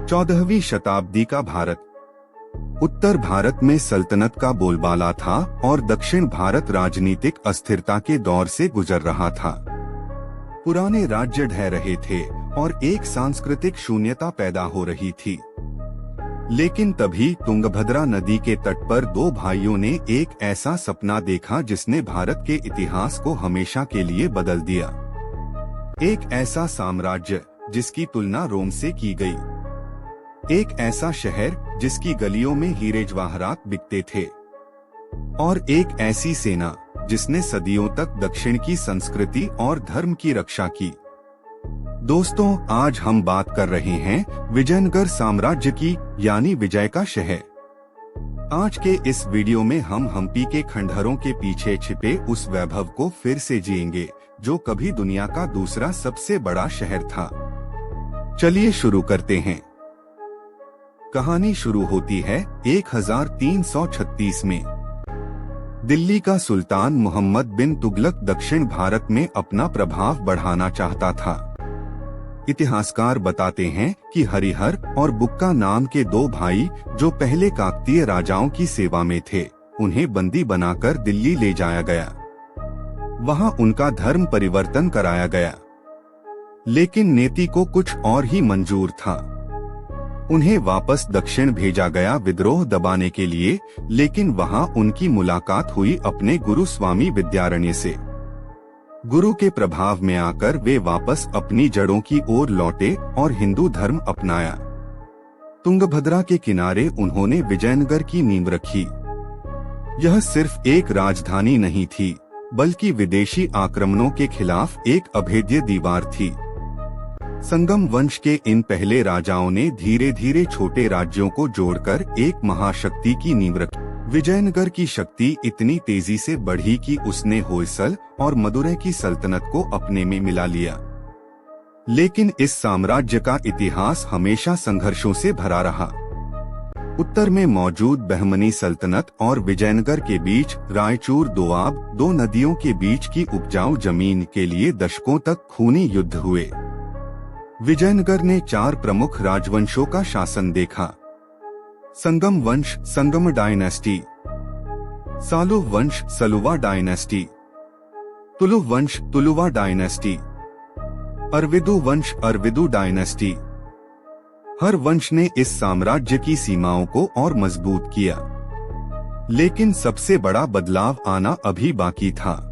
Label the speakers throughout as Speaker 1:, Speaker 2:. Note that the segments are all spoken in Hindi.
Speaker 1: 14वीं शताब्दी का भारत। उत्तर भारत में सल्तनत का बोलबाला था और दक्षिण भारत राजनीतिक अस्थिरता के दौर से गुजर रहा था। पुराने राज्य ढह रहे थे और एक सांस्कृतिक शून्यता पैदा हो रही थी। लेकिन तभी तुंगभद्रा नदी के तट पर दो भाइयों ने एक ऐसा सपना देखा जिसने भारत के इतिहास को हमेशा के लिए बदल दिया। एक ऐसा साम्राज्य जिसकी तुलना रोम से की गई। एक ऐसा शहर जिसकी गलियों में हीरे जवाहरात बिकते थे। और एक ऐसी सेना जिसने सदियों तक दक्षिण की संस्कृति और धर्म की रक्षा की। दोस्तों, आज हम बात कर रहे हैं विजयनगर साम्राज्य की, यानी विजय का शहर। आज के इस वीडियो में हम हम्पी के खंडहरों के पीछे छिपे उस वैभव को फिर से जिएंगे जो कभी दुनिया का दूसरा सबसे बड़ा शहर था। चलिए शुरू करते हैं। कहानी शुरू होती है 1336 में। दिल्ली का सुल्तान मोहम्मद बिन तुगलक दक्षिण भारत में अपना प्रभाव बढ़ाना चाहता था। इतिहासकार बताते हैं कि हरिहर और बुक्का नाम के दो भाई जो पहले काकतीय राजाओं की सेवा में थे, उन्हें बंदी बनाकर दिल्ली ले जाया गया। वहां उनका धर्म परिवर्तन कराया गया। लेकिन नीति को कुछ और ही मंजूर था। उन्हें वापस दक्षिण भेजा गया विद्रोह दबाने के लिए, लेकिन वहां उनकी मुलाकात हुई अपने गुरु स्वामी विद्यारण्य से। गुरु के प्रभाव में आकर वे वापस अपनी जड़ों की ओर लौटे और हिंदू धर्म अपनाया। तुंगभद्रा के किनारे उन्होंने विजयनगर की नींव रखी। यह सिर्फ एक राजधानी नहीं थी, बल्कि विदेशी आक्रमणों के खिलाफ एक अभेद्य दीवार थी। संगम वंश के इन पहले राजाओं ने धीरे धीरे छोटे राज्यों को जोड़कर एक महाशक्ति की नींव रखी। विजयनगर की शक्ति इतनी तेजी से बढ़ी कि उसने होयसल और मदुरै की सल्तनत को अपने में मिला लिया। लेकिन इस साम्राज्य का इतिहास हमेशा संघर्षों से भरा रहा। उत्तर में मौजूद बहमनी सल्तनत और विजयनगर के बीच रायचूर दोआब, दो नदियों के बीच की उपजाऊ जमीन के लिए दशकों तक खूनी युद्ध हुए। विजयनगर ने 4 प्रमुख राजवंशों का शासन देखा। संगम वंश, संगम डायनेस्टी, सालुव वंश, सलुवा डायनेस्टी, तुलुव वंश, तुलुवा डायनेस्टी, अरविदु वंश, अरविदु डायनेस्टी। हर वंश ने इस साम्राज्य की सीमाओं को और मजबूत किया। लेकिन सबसे बड़ा बदलाव आना अभी बाकी था।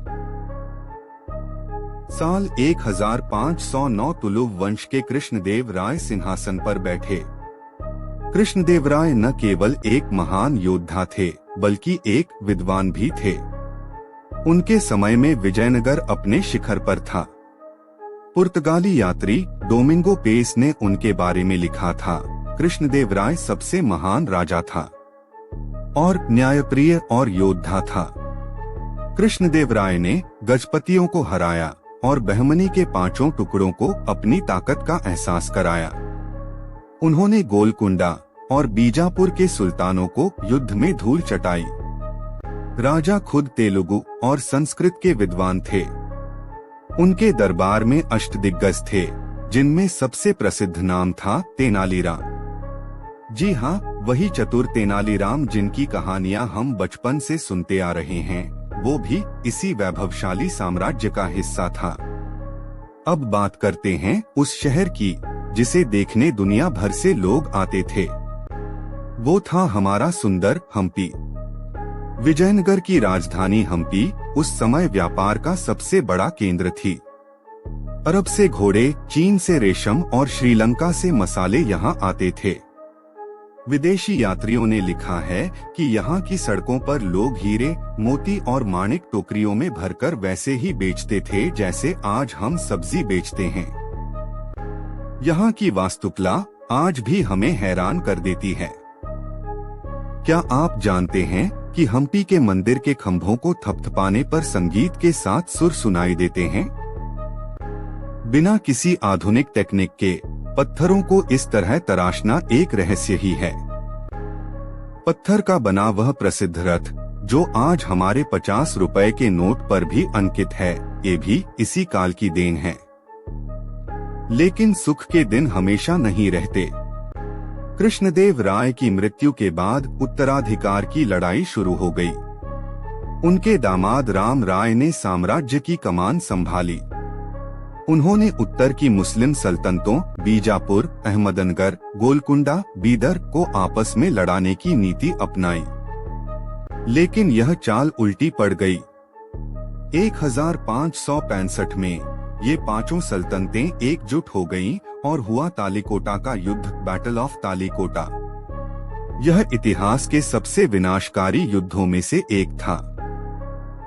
Speaker 1: साल 1509 तुलुव वंश के कृष्णदेव राय सिंहासन पर बैठे। कृष्णदेव राय न केवल एक महान योद्धा थे, बल्कि एक विद्वान भी थे। उनके समय में विजयनगर अपने शिखर पर था। पुर्तगाली यात्री डोमिंगो पेस ने उनके बारे में लिखा था, कृष्णदेव राय सबसे महान राजा था और न्यायप्रिय और योद्धा था। कृष्णदेव राय ने गजपतियों को हराया और बहमनी के 5 टुकड़ों को अपनी ताकत का एहसास कराया। उन्होंने गोलकुंडा और बीजापुर के सुल्तानों को युद्ध में धूल चटाई। राजा खुद तेलुगु और संस्कृत के विद्वान थे। उनके दरबार में अष्टदिग्गज थे, जिनमें सबसे प्रसिद्ध नाम था तेनालीराम। जी हाँ, वही चतुर तेनालीराम जिनकी कहानियां हम बचपन से सुनते आ रहे हैं, वो भी इसी वैभवशाली साम्राज्य का हिस्सा था। अब बात करते हैं उस शहर की जिसे देखने दुनिया भर से लोग आते थे। वो था हमारा सुंदर हम्पी। विजयनगर की राजधानी हम्पी उस समय व्यापार का सबसे बड़ा केंद्र थी। अरब से घोड़े, चीन से रेशम और श्रीलंका से मसाले यहाँ आते थे। विदेशी यात्रियों ने लिखा है कि यहाँ की सड़कों पर लोग हीरे, मोती और माणिक टोकरियों में भरकर वैसे ही बेचते थे जैसे आज हम सब्जी बेचते हैं। यहाँ की वास्तुकला आज भी हमें हैरान कर देती है। क्या आप जानते हैं कि हम्पी के मंदिर के खंभों को थपथपाने पर संगीत के साथ सुर सुनाई देते हैं? बिना किसी आधुनिक टेक्निक के पत्थरों को इस तरह तराशना एक रहस्य ही है। पत्थर का बना वह प्रसिद्ध रथ जो आज हमारे 50 रुपए के नोट पर भी अंकित है, ये भी इसी काल की देन है। लेकिन सुख के दिन हमेशा नहीं रहते। कृष्णदेव राय की मृत्यु के बाद उत्तराधिकार की लड़ाई शुरू हो गई। उनके दामाद राम राय ने साम्राज्य की कमान संभाली। उन्होंने उत्तर की मुस्लिम सल्तनतों बीजापुर, अहमदनगर, गोलकुंडा, बीदर को आपस में लड़ाने की नीति अपनाई, लेकिन यह चाल उल्टी पड़ गई। 1565 में ये पांचों सल्तनतें एकजुट हो गईं और हुआ तालीकोटा का युद्ध, बैटल ऑफ तालीकोटा। यह इतिहास के सबसे विनाशकारी युद्धों में से एक था।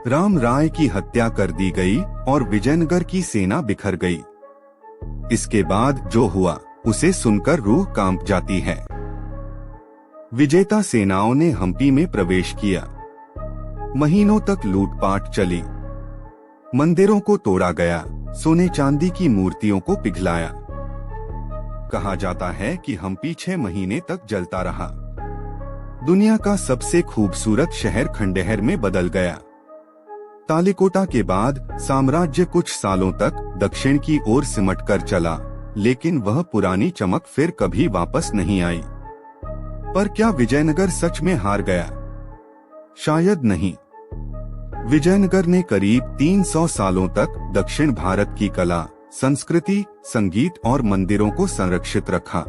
Speaker 1: राम राय की हत्या कर दी गई और विजयनगर की सेना बिखर गई। इसके बाद जो हुआ उसे सुनकर रूह कांप जाती है। विजेता सेनाओं ने हम्पी में प्रवेश किया। महीनों तक लूटपाट चली। मंदिरों को तोड़ा गया, सोने चांदी की मूर्तियों को पिघलाया। कहा जाता है कि हम्पी 6 महीने तक जलता रहा। दुनिया का सबसे खूबसूरत शहर खंडहर में बदल गया। तालीकोटा के बाद साम्राज्य कुछ सालों तक दक्षिण की ओर सिमट कर चला, लेकिन वह पुरानी चमक फिर कभी वापस नहीं आई। पर क्या विजयनगर सच में हार गया? शायद नहीं। विजयनगर ने करीब 300 सालों तक दक्षिण भारत की कला, संस्कृति, संगीत और मंदिरों को संरक्षित रखा।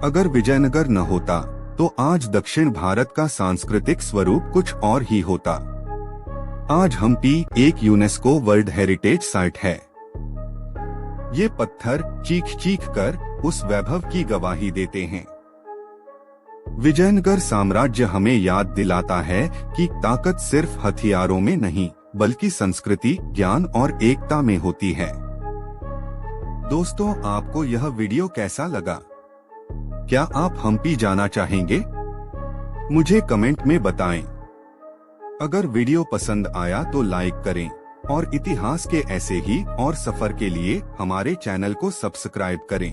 Speaker 1: अगर विजयनगर न होता तो आज दक्षिण भारत का सांस्कृतिक स्वरूप कुछ और ही होता। आज हम्पी एक यूनेस्को वर्ल्ड हेरिटेज साइट है। ये पत्थर चीख चीख कर उस वैभव की गवाही देते हैं। विजयनगर साम्राज्य हमें याद दिलाता है कि ताकत सिर्फ हथियारों में नहीं, बल्कि संस्कृति, ज्ञान और एकता में होती है। दोस्तों, आपको यह वीडियो कैसा लगा? क्या आप हम्पी जाना चाहेंगे? मुझे कमेंट में बताएं। अगर वीडियो पसंद आया तो लाइक करें और इतिहास के ऐसे ही और सफर के लिए हमारे चैनल को सब्सक्राइब करें।